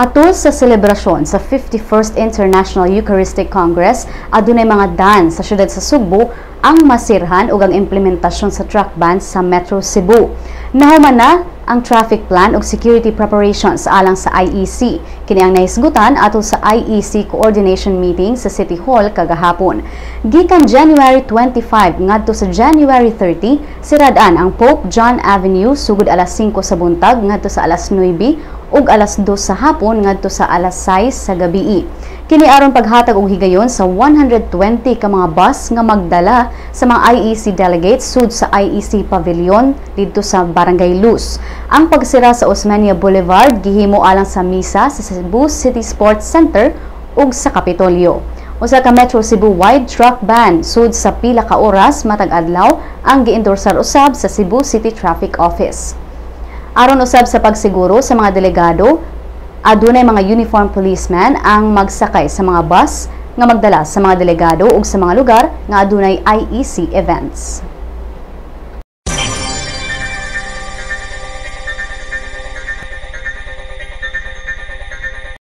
Atol sa selebrasyon sa 51st International Eucharistic Congress, adunay mga dan sa syudad sa Sugbo ang masirhan ug ang implementasyon sa truck ban sa Metro Cebu. Nahuman na ang traffic plan ug security preparations alang sa IEC. Kini ang nahisgutan atol sa IEC coordination meeting sa City Hall kagahapon. Gikan January 25 ngadto sa January 30, sirad-an ang Pope John Avenue sugod alas 5 sa buntag ngadto sa alas 9 ug alas 2 sa hapon ngadto sa alas 6 sa gabii. Kini aron paghatag og higayon sa 120 ka mga bus nga magdala sa mga IEC delegates sud sa IEC Pavilion didto sa Barangay Luz. Ang pagsira sa Osmeña Boulevard gihimo alang sa misa sa Cebu City Sports Center ug sa Kapitolyo. Usa ka Metro Cebu wide truck ban sud sa pila ka oras matag adlaw ang giendorsar usab sa Cebu City Traffic Office. Aron usab sa pagsiguro sa mga delegado, adunay mga uniform policemen ang magsakay sa mga bus nga magdala sa mga delegado ug sa mga lugar nga adunay IEC events.